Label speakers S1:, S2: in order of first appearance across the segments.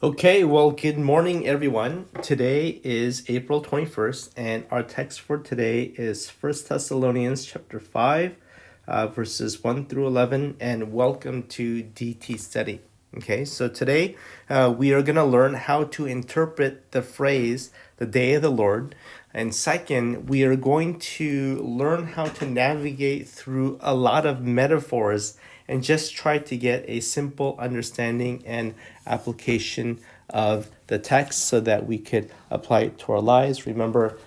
S1: Okay, well, good morning, everyone. Today is April 21st, and our text for today is First Thessalonians chapter 5, verses 1 through 11, and welcome to DT study. Okay, so today we are going to learn how to interpret the phrase, the day of the Lord. And second, we are going to learn how to navigate through a lot of metaphors and just try to get a simple understanding and application of the text so that we could apply it to our lives. Remember,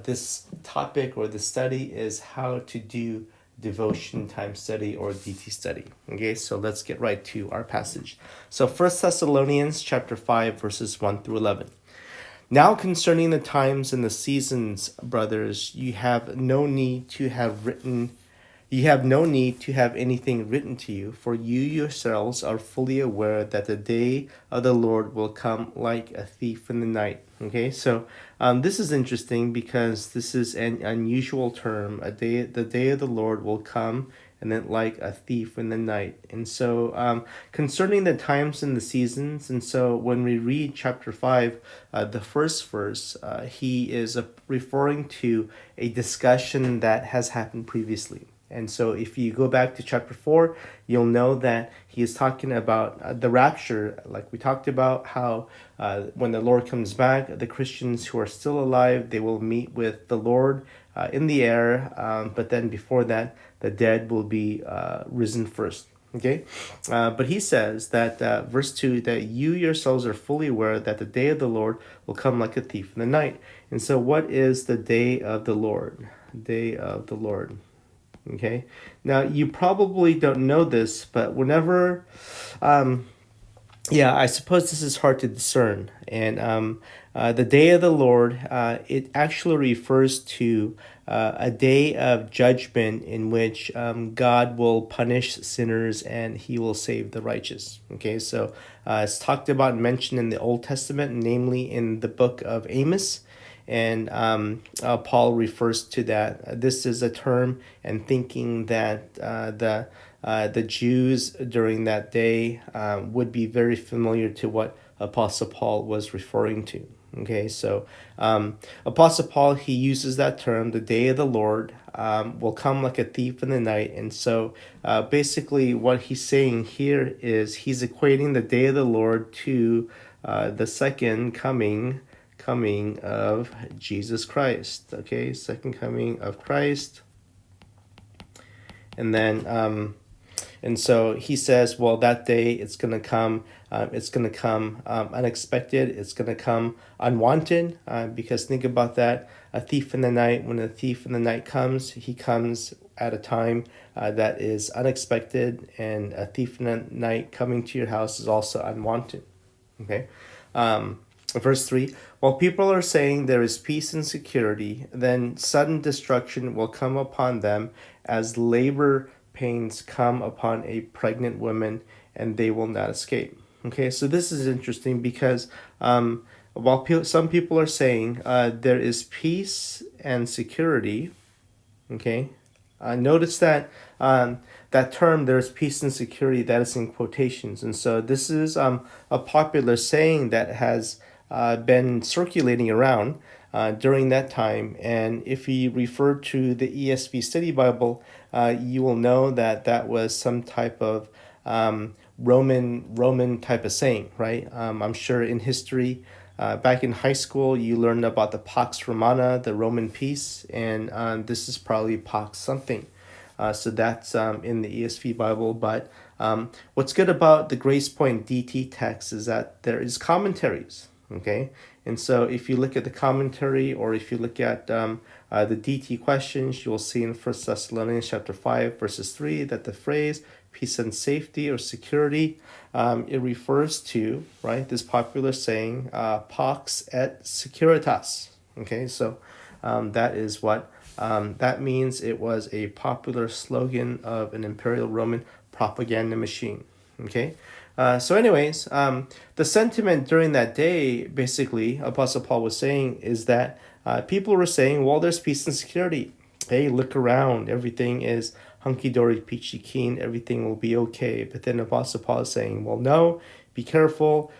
S1: this topic or the study is how to do devotion time study or DT study. Okay, so let's get right to our passage. So First Thessalonians chapter 5 verses 1 through 11. Now concerning the times and the seasons, brothers, you have no need to have anything written to you, for you yourselves are fully aware that the day of the Lord will come like a thief in the night. Okay, so this is interesting because this is an unusual term. The day of the Lord will come, and then like a thief in the night. And so, concerning the times and the seasons, and so when we read chapter 5, the first verse, he is referring to a discussion that has happened previously. And so, if you go back to chapter 4, you'll know that he is talking about the rapture, like we talked about, how when the Lord comes back, the Christians who are still alive, they will meet with the Lord in the air. But then before that, the dead will be risen first. Okay, but he says that verse 2 that you yourselves are fully aware that the day of the Lord will come like a thief in the night. And so, what is the day of the Lord? Day of the Lord. Okay, now you probably don't know this, but whenever I suppose this is hard to discern. And the day of the Lord, it actually refers to a day of judgment in which God will punish sinners and he will save the righteous. Okay, so it's talked about and mentioned in the Old Testament, namely in the book of Amos. And Paul refers to that. This is a term and thinking that the Jews during that day would be very familiar to what Apostle Paul was referring to. Okay, so Apostle Paul, he uses that term, the day of the Lord will come like a thief in the night. And so basically what he's saying here is he's equating the day of the Lord to the second coming of Jesus Christ. Okay, second coming of Christ. And then and so he says, well, that day it's going to come. It's going to come unexpected. It's going to come unwanted. Because think about that. A thief in the night. When a thief in the night comes, he comes at a time that is unexpected. And a thief in the night coming to your house is also unwanted. Okay. Verse 3, while people are saying there is peace and security, then sudden destruction will come upon them as labor pains come upon a pregnant woman, and they will not escape. Okay, so this is interesting because while some people are saying there is peace and security, okay, notice that that term, there's peace and security, that is in quotations. And so this is a popular saying that has been circulating around during that time. And if you refer to the ESV Study Bible, you will know that that was some type of Roman type of saying, right? I'm sure in history, back in high school, you learned about the Pax Romana, the Roman peace, and this is probably Pax something. So that's in the ESV Bible. But what's good about the Gracepoint DT text is that there is commentaries. Okay, and so if you look at the commentary or if you look at the DT questions, you'll see in First Thessalonians chapter 5 verses 3 that the phrase peace and safety or security, it refers to, right, this popular saying, pax et securitas. Okay, so that is what that means. It was a popular slogan of an Imperial Roman propaganda machine. Okay, so anyways, the sentiment during that day, basically, Apostle Paul was saying is that people were saying, well, there's peace and security. Hey, look around. Everything is hunky-dory, peachy keen. Everything will be okay. But then Apostle Paul is saying, well, no, be careful.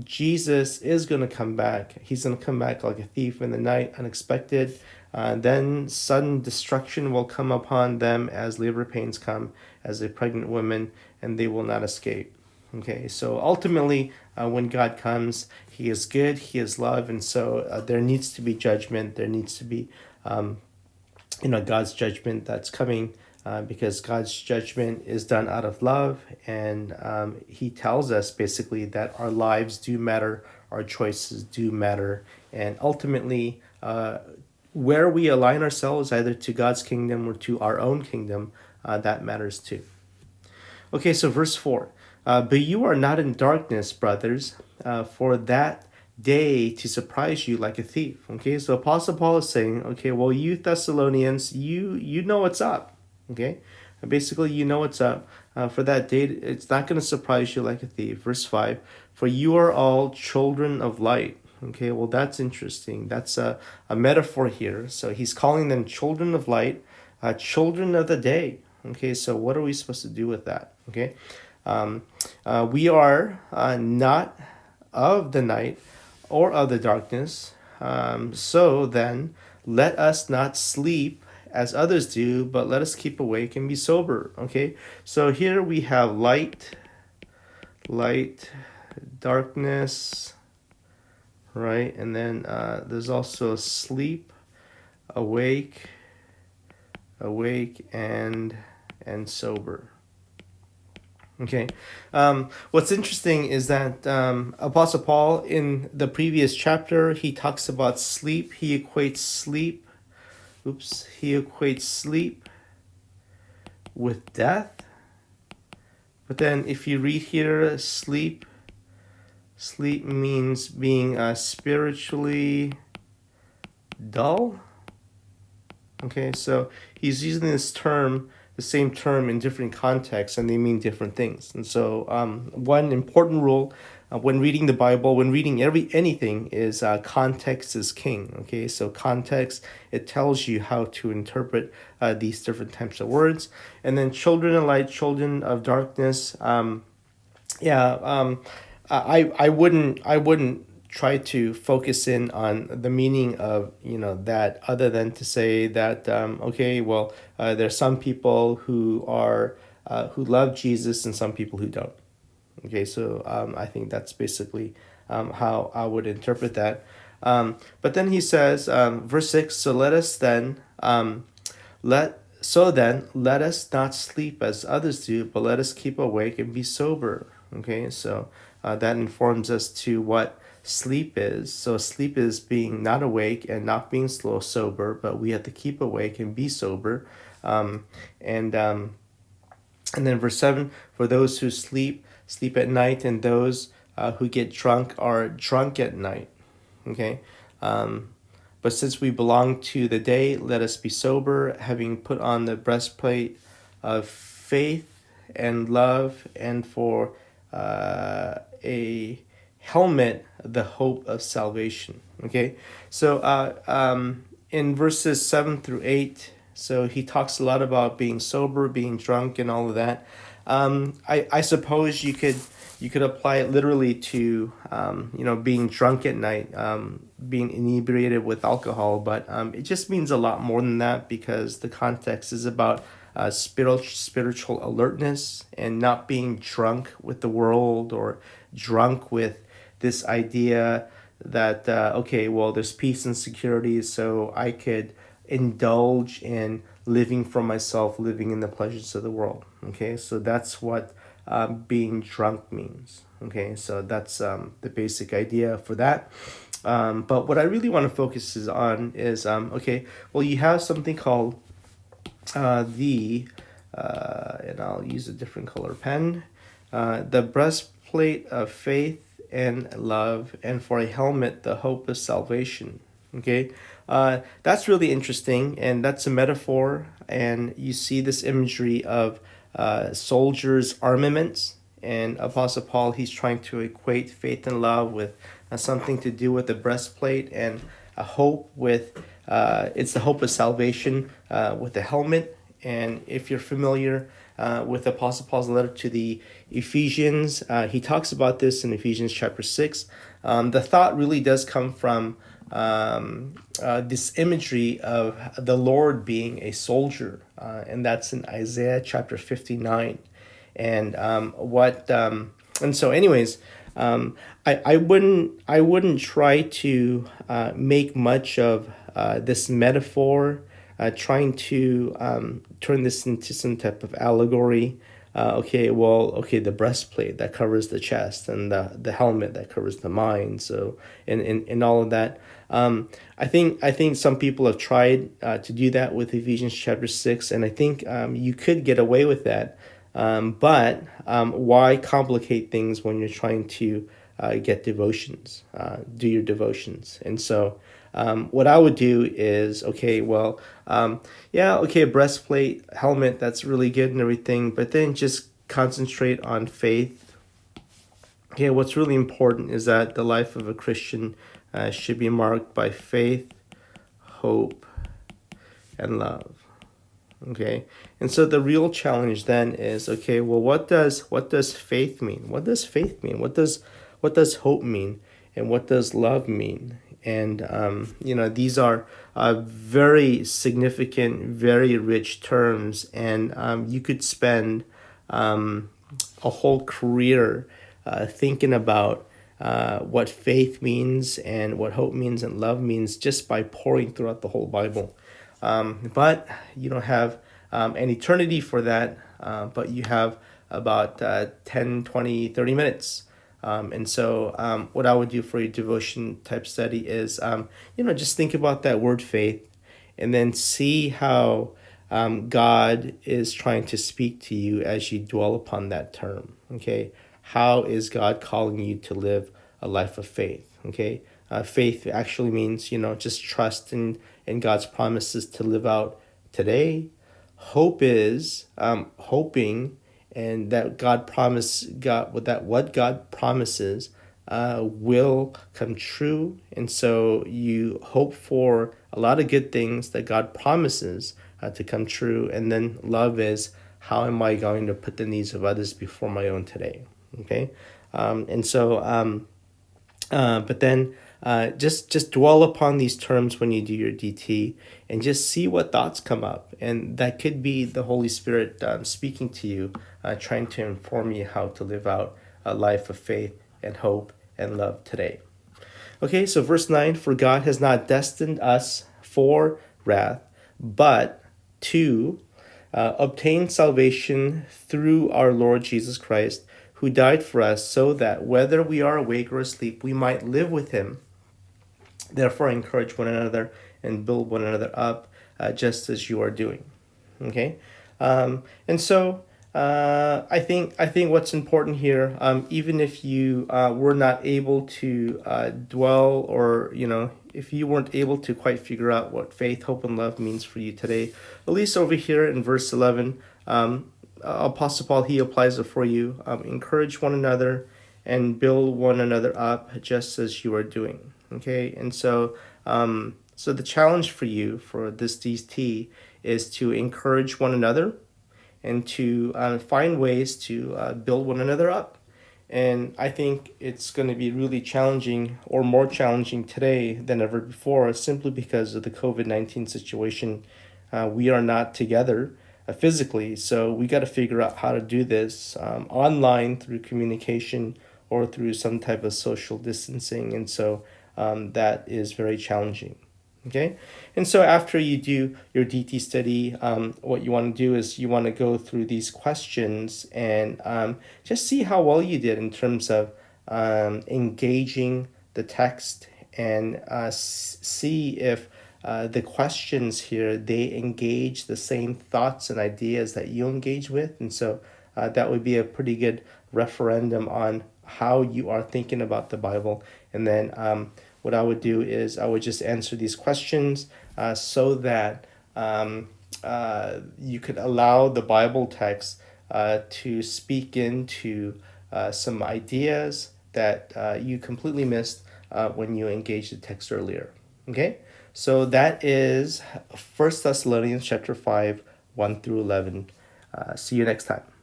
S1: Jesus is going to come back. He's going to come back like a thief in the night, unexpected. Then sudden destruction will come upon them as labor pains come, as a pregnant woman, and they will not escape. Okay, so ultimately, when God comes, He is good, He is love, and so there needs to be judgment. There needs to be, God's judgment that's coming, because God's judgment is done out of love, and He tells us basically that our lives do matter, our choices do matter, and ultimately, where we align ourselves, either to God's kingdom or to our own kingdom, that matters too. Okay, so verse 4. But you are not in darkness, brothers, for that day to surprise you like a thief. Okay, so Apostle Paul is saying, okay, well, you Thessalonians, you know what's up. Okay, basically, you know what's up. For that day, it's not going to surprise you like a thief. Verse 5. For you are all children of light. Okay, well, that's interesting. That's a metaphor here. So he's calling them children of light, children of the day. Okay, so what are we supposed to do with that? Okay. We are not of the night or of the darkness. So then, let us not sleep as others do, but let us keep awake and be sober. Okay, so here we have light, darkness, right? And then there's also sleep, awake, and sober. Okay. What's interesting is that Apostle Paul, in the previous chapter, he talks about sleep. He equates sleep with death. But then if you read here, sleep means being spiritually dull. Okay, so he's using this term, the same term, in different contexts, and they mean different things. And so one important rule when reading the Bible, when reading anything, is context is king. Okay, so context, it tells you how to interpret these different types of words. And then children of light, children of darkness. I wouldn't try to focus in on the meaning of that, other than to say that there's some people who are who love Jesus and some people who don't. Okay, so I think that's basically how I would interpret that. But then he says, verse 6, so let us not sleep as others do, but let us keep awake and be sober. Okay, so that informs us to what sleep is. So sleep is being not awake and not being sober, but we have to keep awake and be sober. And then verse 7, for those who sleep at night, and those who get drunk are drunk at night. Okay, but since we belong to the day, let us be sober, having put on the breastplate of faith and love, and for a helmet, the hope of salvation. Okay, so in verses 7 through 8, so he talks a lot about being sober, being drunk, and all of that. I suppose you could apply it literally to being drunk at night, being inebriated with alcohol, but it just means a lot more than that, because the context is about spiritual alertness and not being drunk with the world, or drunk with this idea that there's peace and security, so I could indulge in living for myself, living in the pleasures of the world. Okay, so that's what being drunk means. Okay, so that's the basic idea for that. But what I really want to focus on is you have something called and I'll use a different color pen, the breastplate of faith and love, and for a helmet, the hope of salvation. Okay, that's really interesting, and that's a metaphor, and you see this imagery of soldiers' armaments, and Apostle Paul, he's trying to equate faith and love with something to do with the breastplate, and a hope with it's the hope of salvation with the helmet. And if you're familiar, with Apostle Paul's letter to the Ephesians. He talks about this in Ephesians chapter 6. The thought really does come from this imagery of the Lord being a soldier, and that's in Isaiah chapter 59. And and so, anyways, I wouldn't try to make much of this metaphor, trying to turn this into some type of allegory. Okay, the breastplate that covers the chest, and the helmet that covers the mind. So, in all of that, I think some people have tried to do that with Ephesians chapter 6, and I think you could get away with that. But why complicate things when you're trying to get devotions, do your devotions? And so what I would do is, breastplate, helmet, that's really good and everything, but then just concentrate on faith. Okay, what's really important is that the life of a Christian should be marked by faith, hope, and love. Okay, and so the real challenge then is, what does faith mean? What does faith mean? What does hope mean? And what does love mean? And these are very significant, very rich terms, and you could spend a whole career thinking about what faith means and what hope means and love means just by pouring throughout the whole Bible. But you don't have an eternity for that, but you have about 10, 20, 30 minutes. And so what I would do for your devotion type study is, just think about that word faith, and then see how God is trying to speak to you as you dwell upon that term. Okay, how is God calling you to live a life of faith? Okay, faith actually means, just trust in God's promises to live out today. Hope is hoping, and that what God promises will come true. And so you hope for a lot of good things that God promises to come true. And then love is, how am I going to put the needs of others before my own today? Okay, but then just dwell upon these terms when you do your DT, and just see what thoughts come up. And that could be the Holy Spirit speaking to you, trying to inform you how to live out a life of faith and hope and love today. Okay, so verse 9, for God has not destined us for wrath, but to obtain salvation through our Lord Jesus Christ, who died for us, so that whether we are awake or asleep, we might live with him. Therefore, encourage one another and build one another up, just as you are doing. Okay, and so I think what's important here, even if you were not able to dwell, or if you weren't able to quite figure out what faith, hope, and love means for you today, at least over here in verse 11, Apostle Paul, he applies it for you. Encourage one another and build one another up, just as you are doing. Okay, and so so the challenge for you for this DT is to encourage one another, and to find ways to build one another up. And I think it's going to be really challenging, or more challenging today than ever before, simply because of the COVID-19 situation. We are not together physically, so we got to figure out how to do this online through communication or through some type of social distancing. And so that is very challenging. Okay, and so after you do your DT study, what you want to do is you want to go through these questions and just see how well you did in terms of engaging the text, and see if the questions here, they engage the same thoughts and ideas that you engage with. And so that would be a pretty good referendum on how you are thinking about the Bible. And then what I would do is I would just answer these questions so that you could allow the Bible text to speak into some ideas that you completely missed when you engaged the text earlier. Okay, so that is 1 Thessalonians chapter 5, 1 through 11. See you next time.